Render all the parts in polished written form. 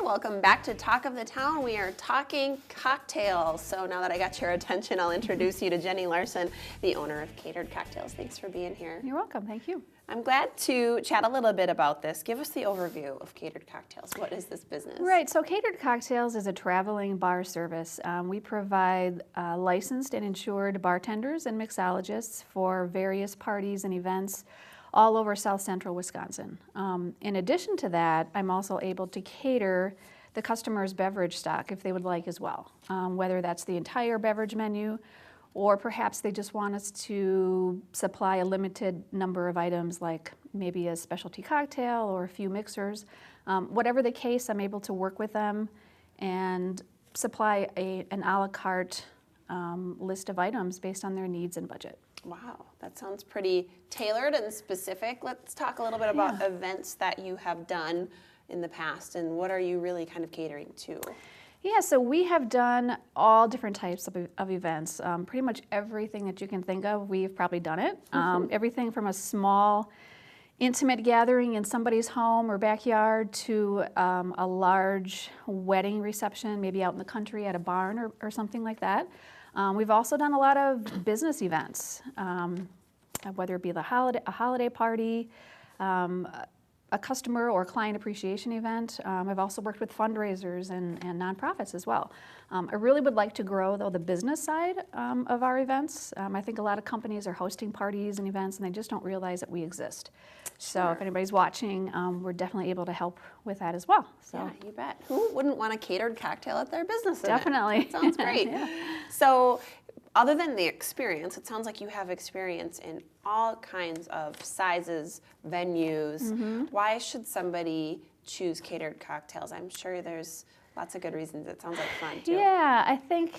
welcome back to Talk of the Town. We are talking cocktails. So now that I got your attention, I'll introduce you to Jenny Larson, the owner of Catered Cocktails. Thanks for being here. You're welcome, thank you. I'm glad to chat a little bit about this. Give us the overview of Catered Cocktails. What is this business? Right, so Catered Cocktails is a traveling bar service. We provide licensed and insured bartenders and mixologists for various parties and events all over South Central Wisconsin. In addition to that, I'm also able to cater the customer's beverage stock if they would like as well, whether that's the entire beverage menu or perhaps they just want us to supply a limited number of items like maybe a specialty cocktail or a few mixers. Whatever the case, I'm able to work with them and supply an a la carte list of items based on their needs and budget. Wow, that sounds pretty tailored and specific. Let's talk a little bit about events that you have done in the past and what are you really kind of catering to? Yeah, so we have done all different types of events. Pretty much everything that you can think of, we've probably done it. Everything from a small, intimate gathering in somebody's home or backyard to a large wedding reception, maybe out in the country at a barn or something like that. We've also done a lot of business events, whether it be a holiday party, a customer or client appreciation event. I've also worked with fundraisers and nonprofits as well. I really would like to grow, though, the business side of our events. I think a lot of companies are hosting parties and events, and they just don't realize that we exist. So if anybody's watching, we're definitely able to help with that as well. So. Yeah, you bet. Who wouldn't want a catered cocktail at their business event? Definitely. That sounds great. So other than the experience, it sounds like you have experience in all kinds of sizes, venues. Why should somebody choose Catered Cocktails? I'm sure there's lots of good reasons. It sounds like fun, too. Yeah, I think,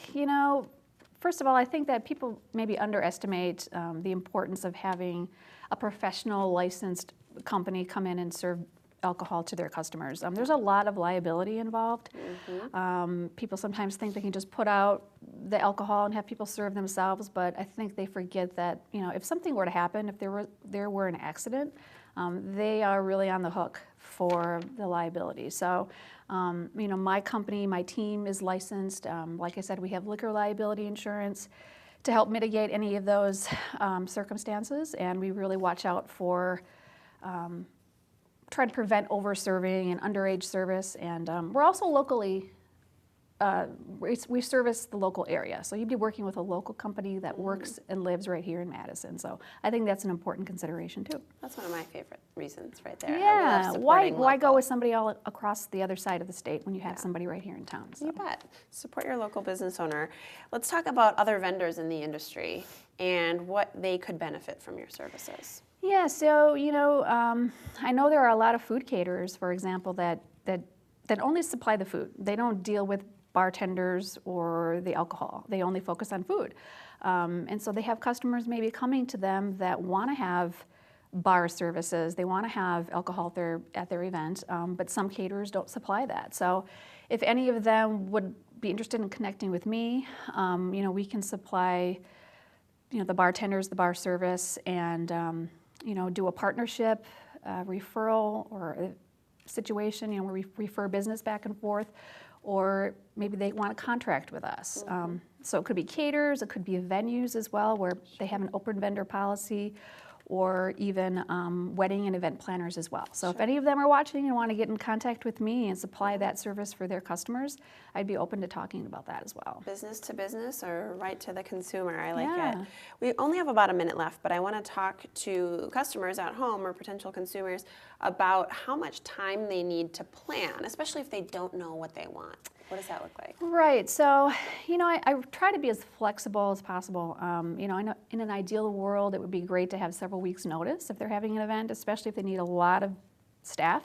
first of all, I think that people maybe underestimate the importance of having a professional licensed company come in and serve alcohol to their customers. There's a lot of liability involved. People sometimes think they can just put out the alcohol and have people serve themselves, but I think they forget that, if something were to happen, if there were an accident, they are really on the hook for the liability. So, my company, my team is licensed. Like I said, we have liquor liability insurance to help mitigate any of those circumstances, and we really watch out for try to prevent over-serving and underage service, and we're also locally, we service the local area, so you'd be working with a local company that works and lives right here in Madison, so I think that's an important consideration too. That's one of my favorite reasons right there. Yeah, why go with somebody all across the other side of the state when you have somebody right here in town? So. You bet. Support your local business owner. Let's talk about other vendors in the industry and what they could benefit from your services. Yeah, so I know there are a lot of food caterers, for example, that only supply the food. They don't deal with bartenders or the alcohol. They only focus on food. And so they have customers maybe coming to them that want to have bar services. They want to have alcohol at their event, but some caterers don't supply that. So if any of them would be interested in connecting with me, we can supply the bartenders, the bar service, and do a partnership, referral, or a situation, where we refer business back and forth, or maybe they want a contract with us. So it could be caterers, it could be venues as well, where they have an open vendor policy, or even wedding and event planners as well. So if any of them are watching and want to get in contact with me and supply that service for their customers, I'd be open to talking about that as well. Business to business or right to the consumer, I like it. We only have about a minute left, but I want to talk to customers at home or potential consumers about how much time they need to plan, especially if they don't know what they want. What does that look like? Right, so, I try to be as flexible as possible. In an ideal world, it would be great to have several weeks' notice if they're having an event, especially if they need a lot of staff.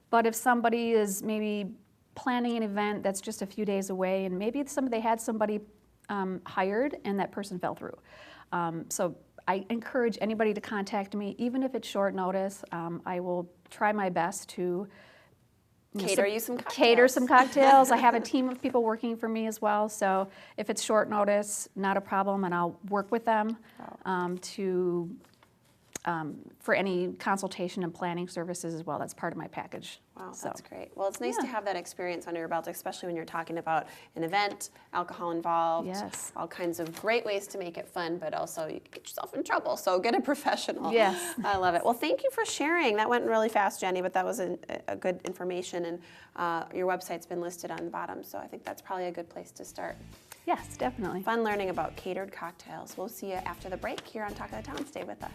But if somebody is maybe planning an event that's just a few days away, and maybe they had somebody hired and that person fell through. So I encourage anybody to contact me, even if it's short notice. I will try my best to cater some cocktails. I have a team of people working for me as well, so if it's short notice, not a problem, and I'll work with them to for any consultation and planning services as well. That's part of my package. Wow, So, that's great. Well, it's nice to yeah. have that experience under your belt, especially when you're talking about an event, alcohol involved, Yes. all kinds of great ways to make it fun, but also you can get yourself in trouble, so get a professional. Yes. I love it. Well, thank you for sharing. That went really fast, Jenny, but that was a good information, and your website's been listed on the bottom, so I think that's probably a good place to start. Yes, definitely. Fun learning about catered cocktails. We'll see you after the break here on Talk of the Town. Stay with us.